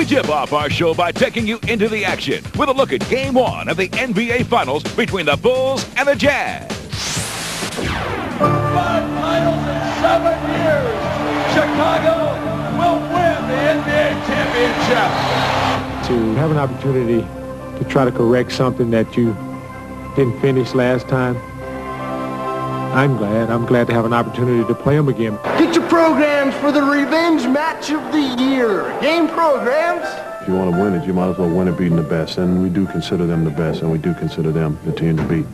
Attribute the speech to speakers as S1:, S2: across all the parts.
S1: We tip off our show by taking you into the action with a look at Game 1 of the NBA Finals between the Bulls and the Jazz.
S2: 5 titles in 7 years. Chicago will win the NBA championship.
S3: To have an opportunity to try to correct something that you didn't finish last time, I'm glad to have an opportunity to play them again.
S4: Get your programs for the revenge match of the year. Game programs.
S5: If you want to win it, you might as well win it beating the best. And we do consider them the best, and we do consider them the team to beat.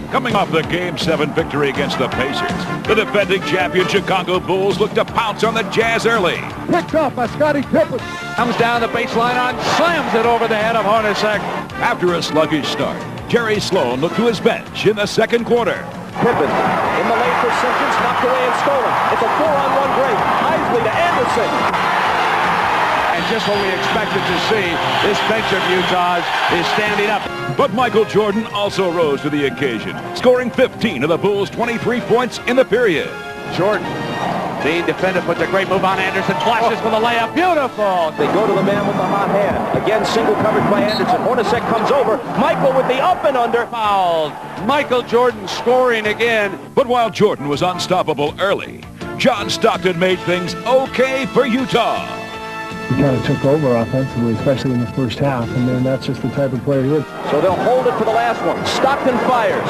S1: Coming off the Game 7 victory against the Pacers, the defending champion Chicago Bulls look to pounce on the Jazz early.
S6: Picked up by Scottie Pippen.
S7: Comes down the baseline slams it over the head of Hornacek.
S1: After a sluggish start, Jerry Sloan looked to his bench in the second quarter.
S8: Pippen in the lane for Simpkins, knocked away and stolen. It's a 4-on-1 break. Isley to Anderson.
S7: And just what we expected to see, this bench of Utah's is standing up.
S1: But Michael Jordan also rose to the occasion, scoring 15 of the Bulls' 23 points in the period.
S7: Jordan being defended, puts a great move on Anderson, flashes for the layup. Beautiful!
S8: They go to the man with the hot hand. Again, single coverage by Anderson. Hornacek comes over. Michael with the up and under.
S7: Fouled. Michael Jordan scoring again.
S1: But while Jordan was unstoppable early, John Stockton made things okay for Utah.
S6: He kind of took over offensively, especially in the first half, and then that's just the type of player he is.
S8: So they'll hold it for the last one. Stockton fires.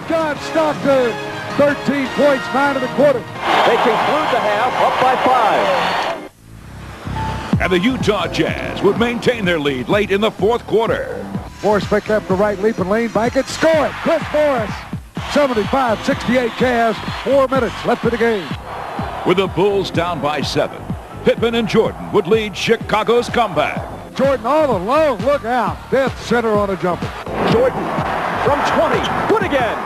S6: John Stockton, 13 points, 9 of the quarter.
S8: They conclude the half up by 5.
S1: And the Utah Jazz would maintain their lead late in the fourth quarter.
S6: Morris picked up the right leaping lane, bank it, score it. Chris Morris, 75-68 Jazz, 4 minutes left in the game.
S1: With the Bulls down by 7, Pippen and Jordan would lead Chicago's comeback.
S6: Jordan all alone, look out. Dead center on a jumper.
S8: Jordan from 20, good again.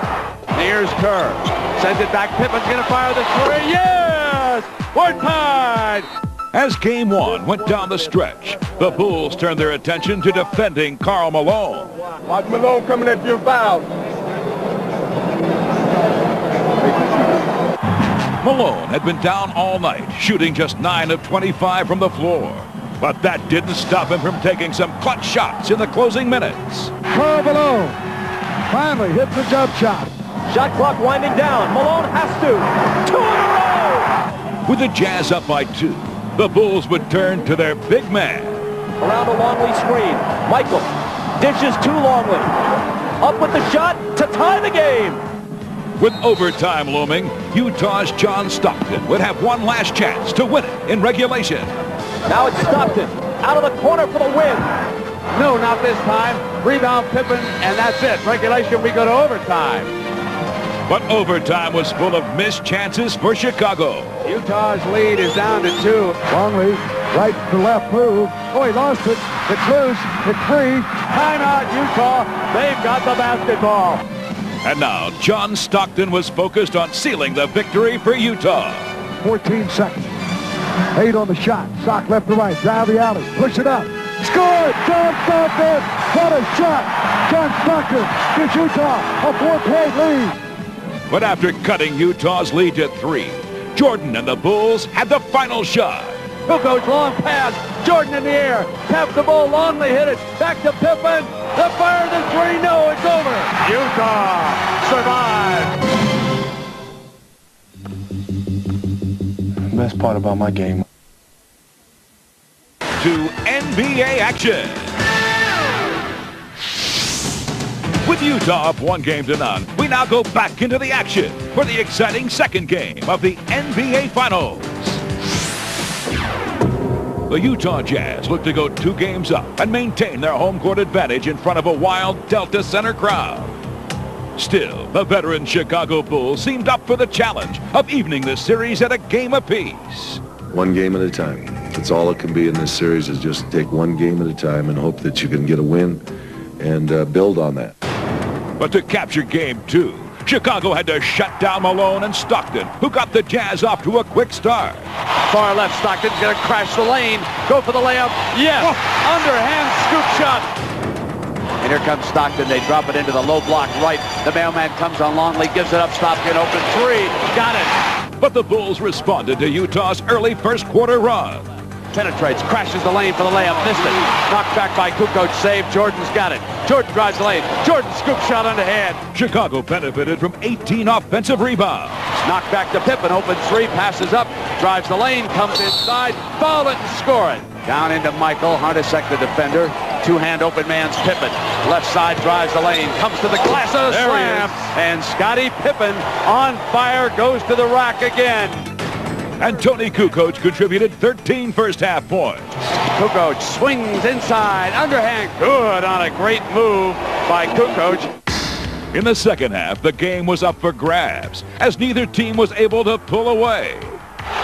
S7: Here's Kerr. Sends it back. Pippen's going to fire the three. Yes! We're tied!
S1: As Game 1 went down the stretch, the Bulls turned their attention to defending Karl Malone.
S2: Watch Malone coming at your foul.
S1: Malone had been down all night, shooting just 9 of 25 from the floor. But that didn't stop him from taking some clutch shots in the closing minutes.
S6: Karl Malone finally hits the jump shot.
S8: Shot clock winding down. Malone has to. 2 in a row!
S1: With the Jazz up by 2, the Bulls would turn to their big man.
S8: Around a Longley screen. Michael dishes to Longley. Up with the shot to tie the game.
S1: With overtime looming, Utah's John Stockton would have one last chance to win it in regulation.
S8: Now it's Stockton out of the corner for the win.
S7: No, not this time. Rebound Pippen, and that's it. Regulation, we go to overtime.
S1: But overtime was full of missed chances for Chicago.
S7: Utah's lead is down to 2.
S6: Longley, right to left move. Oh, he lost it. It's loose. It's free.
S7: Timeout, Utah. They've got the basketball.
S1: And now, John Stockton was focused on sealing the victory for Utah.
S6: 14 seconds. 8 on the shot. Sock left to right. Drive the alley. Push it up. Score it! John Stockton! What a shot! John Stockton gives Utah a 4-point lead.
S1: But after cutting Utah's lead to 3, Jordan and the Bulls had the final shot.
S7: Who goes long pass? Jordan in the air. Taps the ball. Longley hit it. Back to Pippen. The fire, the 3. No, it's over. Utah survives.
S5: The best part about my game.
S1: To NBA action. With Utah up 1-0, we now go back into the action for the exciting second game of the NBA Finals. The Utah Jazz look to go 2 games up and maintain their home court advantage in front of a wild Delta Center crowd. Still, the veteran Chicago Bulls seemed up for the challenge of evening the series at a game apiece.
S5: One game at a time. That's all it can be in this series, is just take one game at a time and hope that you can get a win and build on that.
S1: But to capture Game 2, Chicago had to shut down Malone and Stockton, who got the Jazz off to a quick start.
S7: Far left, Stockton's going to crash the lane. Go for the layup. Yes! Underhand scoop shot. And here comes Stockton. They drop it into the low block right. The mailman comes on Longley, gives it up. Stockton open 3. Got it.
S1: But the Bulls responded to Utah's early first quarter run.
S7: Penetrates, crashes the lane for the layup, missed it. Knocked back by Kukoc, save. Jordan's got it. Jordan drives the lane. Jordan scoop shot underhand.
S1: Chicago benefited from 18 offensive rebounds.
S7: Knocked back to Pippen, open three, passes up, drives the lane, comes inside, foul it and score it. Down into Michael, Hornacek the defender. Two-hand open man's Pippen. Left side drives the lane, comes to the glass of the slam. And Scottie Pippen on fire, goes to the rack again.
S1: And Tony Kukoc contributed 13 first-half points.
S7: Kukoc swings inside, underhand, good on a great move by Kukoc.
S1: In the second half, the game was up for grabs, as neither team was able to pull away.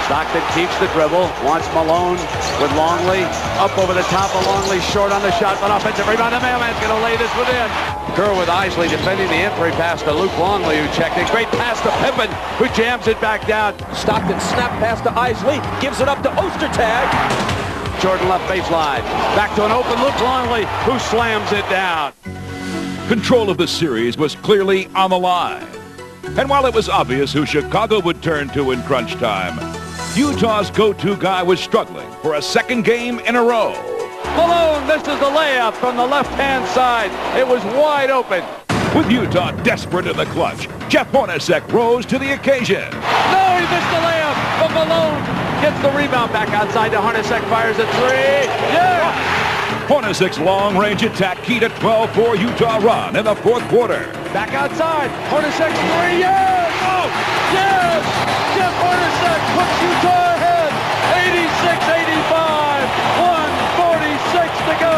S7: Stockton keeps the dribble, wants Malone with Longley, up over the top of Longley, short on the shot, but offensive rebound, the mailman's going to lay this one in. Kerr with Isley defending the entry pass to Luke Longley, who checked it. Great pass to Pippen, who jams it back down.
S8: Stockton snap pass to Isley, gives it up to Ostertag.
S7: Jordan left baseline, back to an open Luke Longley, who slams it down.
S1: Control of the series was clearly on the line. And while it was obvious who Chicago would turn to in crunch time, Utah's go-to guy was struggling for a second game in a row.
S7: Malone misses the layup from the left-hand side. It was wide open.
S1: With Utah desperate in the clutch, Jeff Hornacek rose to the occasion.
S7: No, he missed the layup, but Malone gets the rebound back outside to Hornacek, fires a three. Yeah!
S1: Hornacek's long-range attack key to 12-4 Utah run in the fourth quarter.
S7: Back outside, Hornacek's three, yes! Oh, yes! Jeff Hornacek puts Utah ahead, 86-85, 1:46 to go.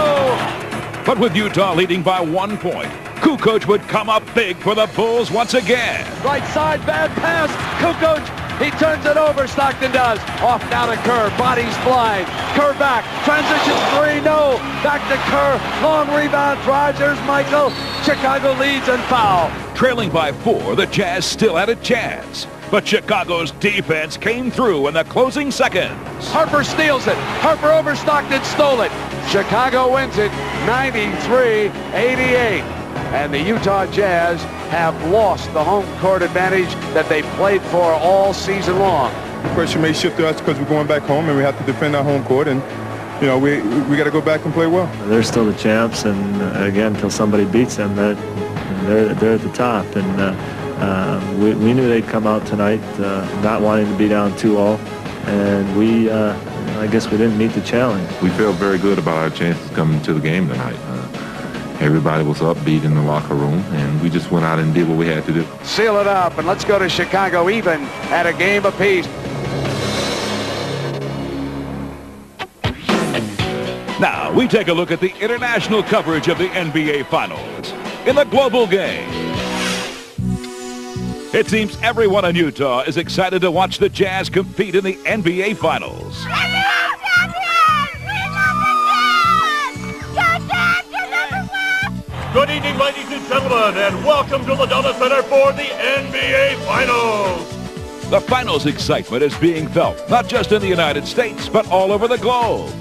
S1: But with Utah leading by 1 point, Kukoc would come up big for the Bulls once again.
S7: Right side, bad pass, Kukoc. He turns it over, Stockton does. Off now to Kerr, bodies flying. Kerr back, transition three, no. Back to Kerr, long rebound, drives, there's Michael. Chicago leads and foul.
S1: Trailing by 4, the Jazz still had a chance. But Chicago's defense came through in the closing seconds.
S7: Harper steals it. Harper over Stockton, stole it. Chicago wins it, 93-88. And the Utah Jazz have lost the home court advantage that they played for all season long.
S9: The pressure may shift to us because we're going back home and we have to defend our home court, and you know we got to go back and play well.
S10: They're still the champs, and again, until somebody beats them, they're at the top. And we knew they'd come out tonight, not wanting to be down 2-0, and I guess we didn't meet the challenge.
S11: We felt very good about our chances coming to the game tonight. Everybody was upbeat in the locker room, and we just went out and did what we had to do.
S7: Seal it up, and let's go to Chicago even at a game apiece.
S1: Now, we take a look at the international coverage of the NBA Finals in the global game. It seems everyone in Utah is excited to watch the Jazz compete in the NBA Finals.
S12: Good evening, ladies and gentlemen, and welcome to the Delta Center for the NBA Finals.
S1: The Finals excitement is being felt not just in the United States, but all over the globe.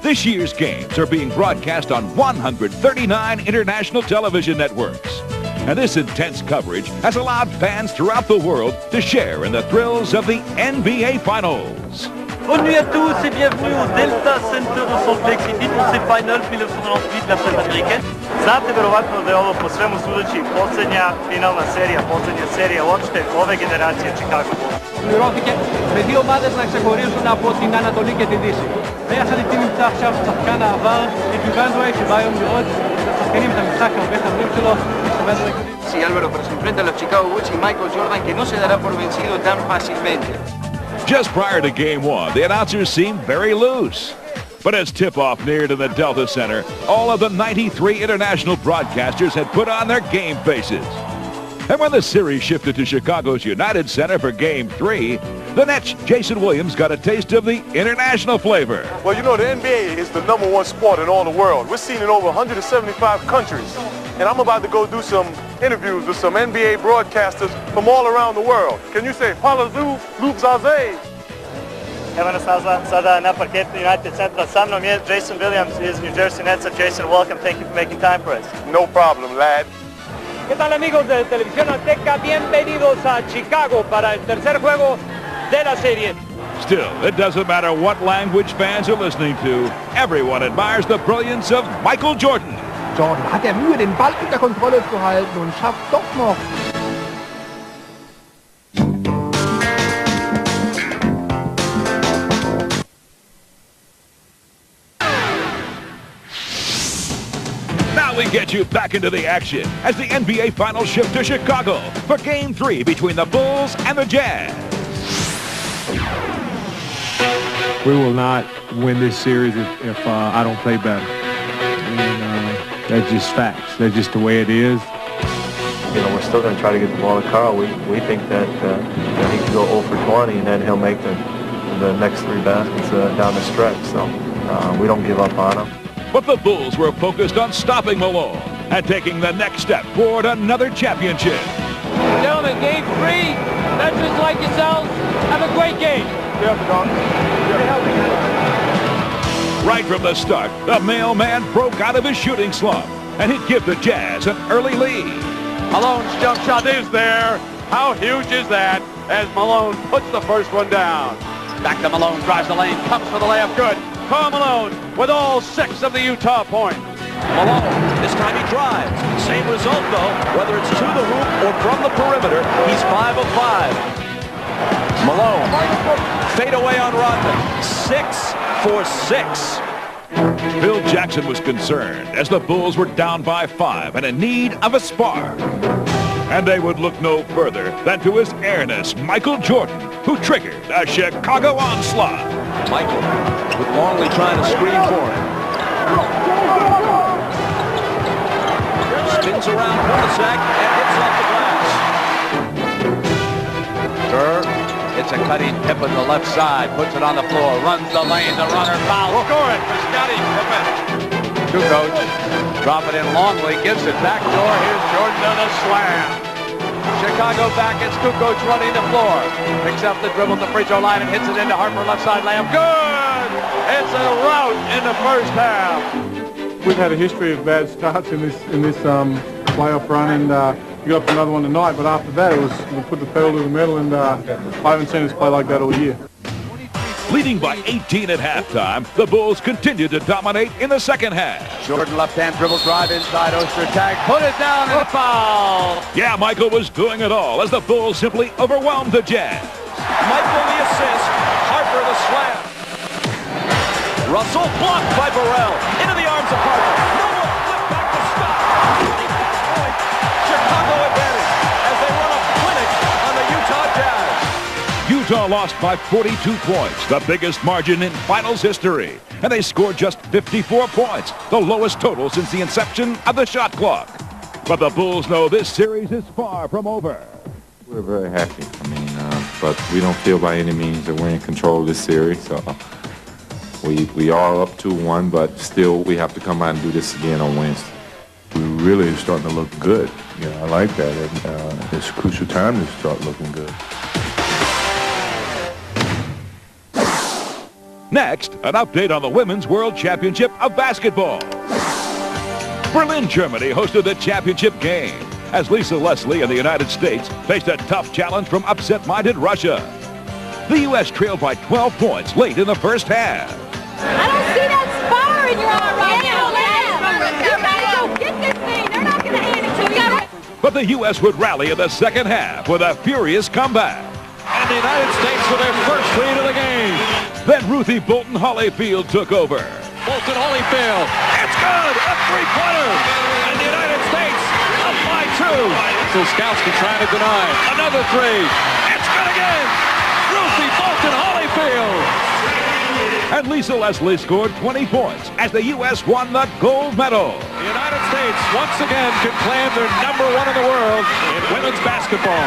S1: This year's games are being broadcast on 139 international television networks. And this intense coverage has allowed fans throughout the world to share in the thrills of the NBA Finals.
S13: Bonne nuit à tous et bienvenue au Delta Center u Salt Lake City pour se Final 1998 na sceni američke. Znate verovatno da je ovo po svemu sudeći poslednja finalna serija, poslednja serija uopšte ove generacije Chicago Bulls.
S14: Πληρώθηκε με δύο ομάδες να ξεχωρίζουν από την Ανατολή και τη Δύση. ביחד איתי נמצא עכשיו שחקן העבר, Ricky Vandeweghe, שבא היום לראות את השחקנים, את המשחק, הרבה חברים שלו, Mr. Vandeweghe.
S15: Sí, Álvaro, pero se enfrenta a los Chicago Bulls y Michael Jordan, que no se dará por vencido tan fácilmente.
S1: Just prior to Game 1, the announcers seemed very loose. But as tip-off neared in the Delta Center, all of the 93 international broadcasters had put on their game faces. And when the series shifted to Chicago's United Center for Game 3, the Nets' Jason Williams got a taste of the international flavor.
S16: Well, you know, the NBA is the #1 sport in all the world. We're seen in over 175 countries. And I'm about to go do some interviews with some NBA broadcasters from all around the world. Can you say, Palazoo, Luke Zaze?
S17: Evo nas sada na parketu United Centra. Sa mnom je Jason Williams iz New Jersey Netsa. Jason, welcome. Thank you for making time for us.
S16: No problem, lad.
S14: ¿Qué tal, amigos de Televisión Azteca? Bienvenidos a Chicago para el tercer juego de la serie.
S1: Still, it doesn't matter what language fans are listening to. Everyone admires the brilliance of Michael Jordan.
S6: Jordan hat Mühe, den Ball unter Kontrolle zu halten und schafft doch noch.
S1: Now we get you back into the action as the NBA Finals shift to Chicago for Game 3 between the Bulls and the Jazz.
S3: We will not win this series if I don't play better. And that's just facts. That's just the way it is.
S10: You know, we're still going to try to get the ball to Carl. We think that he can go 0 for 20 and then he'll make the next 3 baskets down the stretch. So we don't give up on him.
S1: But the Bulls were focused on stopping Malone and taking the next step toward another championship.
S8: Gentlemen, Game 3, veterans like yourselves, have a great game.
S1: Right from the start, the mailman broke out of his shooting slump, and he'd give the Jazz an early lead.
S7: Malone's jump shot is there. How huge is that as Malone puts the first one down. Back to Malone, drives the lane, comes for the layup, good. Karl Malone with all 6 of the Utah points.
S8: Malone, this time he drives. Same result though, whether it's to the hoop or from the perimeter, he's 5 of 5. Malone, fade away on Rodman, 6 for 6.
S1: Phil Jackson was concerned as the Bulls were down by 5 and in need of a spark. And they would look no further than to his airness, Michael Jordan, who triggered a Chicago onslaught.
S8: Michael with Longley trying to screen for him. Spins around Hornacek and hits off the glass.
S7: Kerr hits a cutting hip on the left side, puts it on the floor, runs the lane, the runner fouls. Score it for Scottie Pippen. Kukoc, drop it in Longley, gives it back door. Here's Jordan on a slam. Chicago back, it's Kukoc running the floor. Picks up the dribble at the free throw line and hits it into Harper, left side layup. Good! It's a rout in the first half.
S9: We've had a history of bad starts in this playoff run, and we got up to another one tonight. But after that, we put the pedal to the metal, and I haven't seen us play like that all year.
S1: Leading by 18 at halftime, the Bulls continued to dominate in the second half.
S7: Jordan left-hand dribble drive inside, Ostertag, put it down and a foul.
S1: Yeah, Michael was doing it all as the Bulls simply overwhelmed the Jazz.
S8: Michael the assist, Harper the slam. Russell blocked by Burrell, into the arms of Harper. No more, flip back to Scott. 25-point Chicago advantage as they run a clinic on the Utah Jazz.
S1: Utah lost by 42 points, the biggest margin in finals history. And they scored just 54 points, the lowest total since the inception of the shot clock. But the Bulls know this series is far from over.
S11: We're very happy. But we don't feel by any means that we're in control of this series. So we are up 2-1, but still we have to come out and do this again on Wednesday.
S5: We really are starting to look good. You know, I like that. And it's a crucial time to start looking good.
S1: Next, an update on the Women's World Championship of Basketball. Berlin, Germany hosted the championship game as Lisa Leslie and the United States faced a tough challenge from upset-minded Russia. The U.S. trailed by 12 points late in the first half.
S18: I don't see that fire in your eye right now. You gotta go get this thing. They're not gonna hand it to you.
S1: But the U.S. would rally in the second half with a furious comeback.
S8: And the United States with their first lead of the game.
S1: Then Ruthie Bolton Holyfield took over.
S8: Bolton Holyfield, it's good, a three-pointer. And the United States up by 2. Filskowski trying to deny. Another 3. It's good again. Ruthie Bolton Holyfield.
S1: And Lisa Leslie scored 20 points as the U.S. won the gold medal.
S8: The United States once again can claim they're number 1 in the world in women's basketball.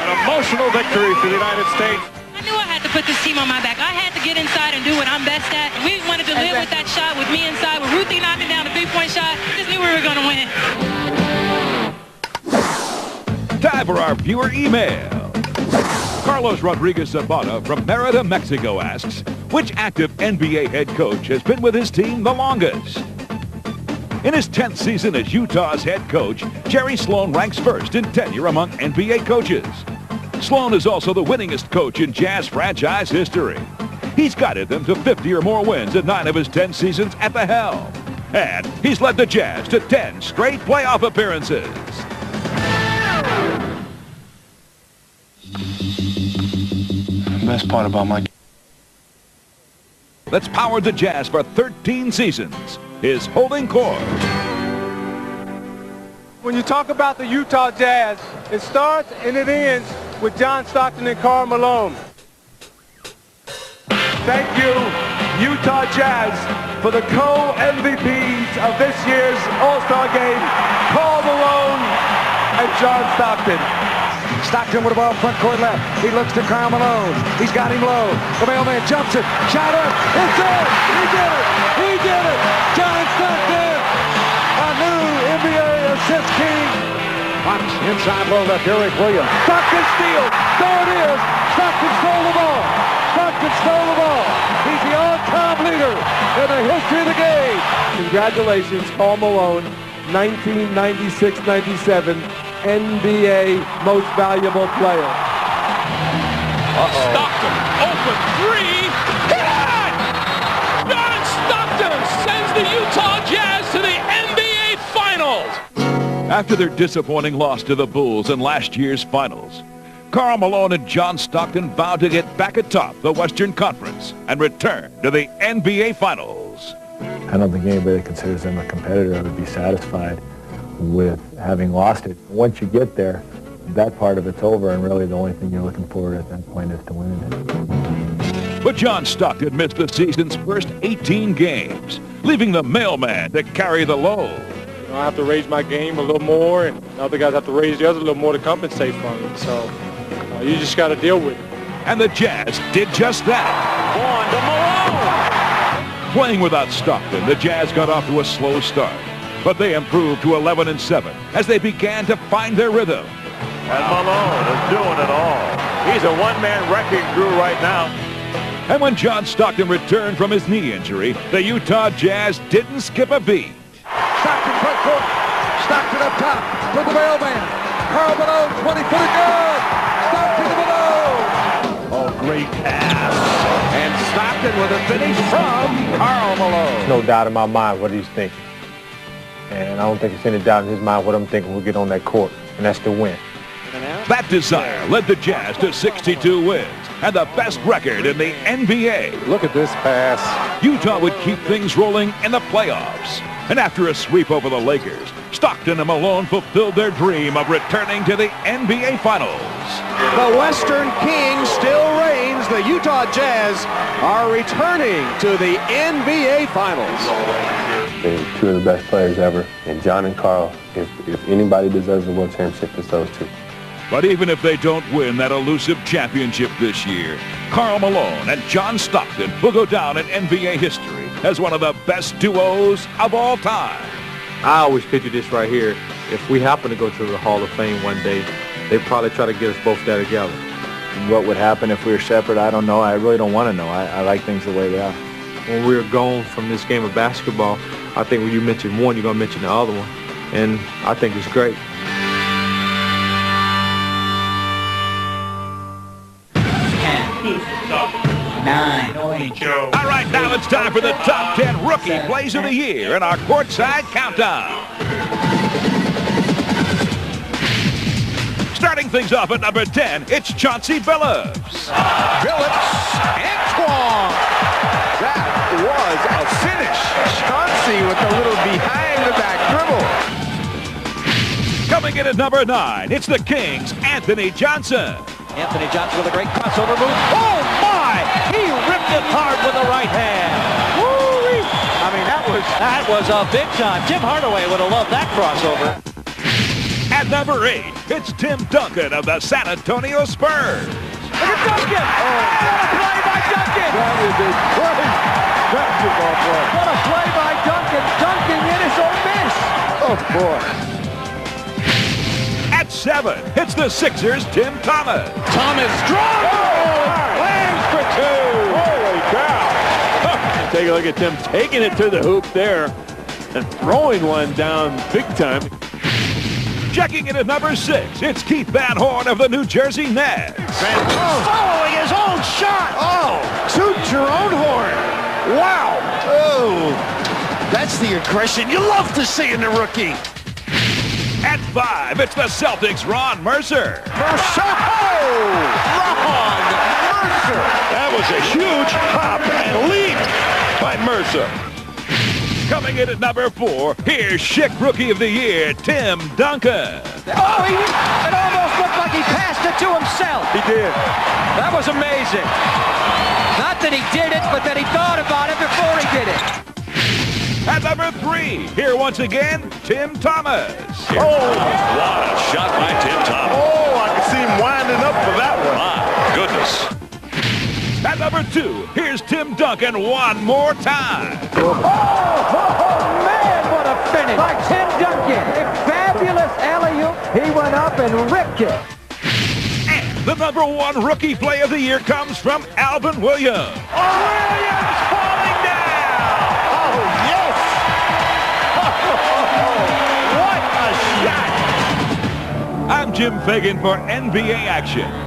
S8: An emotional victory for the United States.
S19: I knew I had to put this team on my back. I had to get inside and do what I'm best at. We wanted to live with that shot with me inside, with Ruthie knocking down a 3-point shot. Just knew we were going to win.
S1: Time for our viewer email. Carlos Rodriguez Sabata from Merida, Mexico asks, which active NBA head coach has been with his team the longest? In his 10th season as Utah's head coach, Jerry Sloan ranks first in tenure among NBA coaches. Sloan is also the winningest coach in Jazz franchise history. He's guided them to 50 or more wins in 9 of his 10 seasons at the helm. And he's led the Jazz to 10 straight playoff appearances.
S20: Best part about my game
S1: That's powered the Jazz for 13 seasons is holding court.
S9: When you talk about the Utah Jazz, it starts and it ends with John Stockton and Karl Malone. Thank you, Utah Jazz, for the co-MVPs of this year's All-Star Game, Karl Malone and John Stockton.
S6: Stockton with the ball front court left. He looks to Karl Malone. He's got him low. The mailman jumps it. Shot up. It's in. He did it. He did it. John Stockton, a new NBA assist king. Watch inside low left. Derrick Williams. Stockton steals. There it is. Stockton stole the ball. Stockton stole the ball. He's the all-time leader in the history of the game.
S9: Congratulations, Karl Malone, 1996-97. NBA Most Valuable Player.
S8: Stockton, open three. Good! John Stockton sends the Utah Jazz to the NBA Finals.
S1: After their disappointing loss to the Bulls in last year's finals, Karl Malone and John Stockton vowed to get back atop the Western Conference and return to the NBA Finals.
S10: I don't think anybody that considers them a competitor would be satisfied with having lost it. Once you get there, that part of it's over, and really the only thing you're looking for at that point is to win it.
S1: But John Stockton missed the season's first 18 games, leaving the mailman to carry the load.
S9: I have to raise my game a little more, and other guys have to raise theirs a little more to compensate for it. So you just got to deal with it.
S1: And the Jazz did just that.
S8: On to Malone.
S1: Playing without Stockton, the Jazz got off to a slow start. But they improved to 11-7 as they began to find their rhythm.
S12: And Malone is doing it all. He's a one-man wrecking crew right now.
S1: And when John Stockton returned from his knee injury, the Utah Jazz didn't skip a beat.
S6: Stockton front court. Stockton up top to the mailman. Karl Malone, 20-footer good. Stockton to Malone.
S12: Oh, great pass. And Stockton with a finish from Karl Malone.
S10: There's no doubt in my mind what he's thinking. And I don't think there's any doubt in his mind what I'm thinking we'll get on that court, and that's to win.
S1: That desire led the Jazz to 62 wins and the best record in the NBA.
S9: Look at this pass.
S1: Utah would keep things rolling in the playoffs. And after a sweep over the Lakers, Stockton and Malone fulfilled their dream of returning to the NBA Finals.
S4: The Western King still reigns. The Utah Jazz are returning to the NBA Finals.
S10: They're two of the best players ever, and John and Karl, if anybody deserves a world championship, it's those two.
S1: But even if they don't win that elusive championship this year, Karl Malone and John Stockton will go down in NBA history as one of the best duos of all time.
S9: I always picture this right here. If we happen to go to the Hall of Fame one day, they'd probably try to get us both there together.
S10: What would happen if we were separate, I don't know. I really don't want to know. I like things the way they are.
S9: When we're gone from this game of basketball, I think when you mention one, you're going to mention the other one. And I think it's great.
S1: All right, now it's time for the top 10 rookie plays of the year in our courtside countdown. Starting things off at number 10, it's Chauncey Billups.
S4: Billups, Antoine. That was a finish. Chauncey with a little behind-the-back dribble.
S1: Coming in at number 9, it's the Kings' Anthony Johnson.
S7: Anthony Johnson with a great crossover move. Oh, my! He ripped it hard with the right hand. Woo-wee! I mean, that was a big time. Tim Hardaway would have loved that crossover.
S1: At number 8, it's Tim Duncan of the San Antonio Spurs.
S7: Look at Duncan! Oh, what a play by Duncan!
S6: That is a great basketball play.
S7: What a play by Duncan! Duncan in his own miss!
S6: Oh, boy.
S1: At 7, it's the Sixers' Tim Thomas.
S7: Thomas strong!
S12: Lands for two! Holy cow! Take a look at Tim taking it to the hoop there and throwing one down big time.
S1: Checking in at number 6, it's Keith Van Horn of the New Jersey Nets.
S4: Following his own shot. Oh, toot your own horn. Wow. Oh, that's the aggression you love to see in the rookie.
S1: At 5, it's the Celtics' Ron Mercer.
S4: Mercer. Oh, Ron Mercer.
S2: That was a huge hop and leap by Mercer.
S1: Coming in at number 4, here's Schick Rookie of the Year, Tim Duncan.
S14: Oh, it almost looked like he passed it to himself.
S2: He did.
S14: That was amazing. Not that he did it, but that he thought about it before he did it.
S1: At number 3, here once again, Tim Thomas.
S12: Oh, what a shot by Tim Thomas.
S2: Oh, I can see him winding up for that one.
S12: My goodness.
S1: At number 2, here's Tim Duncan one more time.
S14: Oh, man, what a finish by Tim Duncan. A fabulous alley-oop. He went up and ripped it.
S1: And the number 1 Rookie Play of the Year comes from Alvin Williams.
S2: Williams falling down. Oh, yes. What a shot.
S1: I'm Jim Fagan for NBA Action.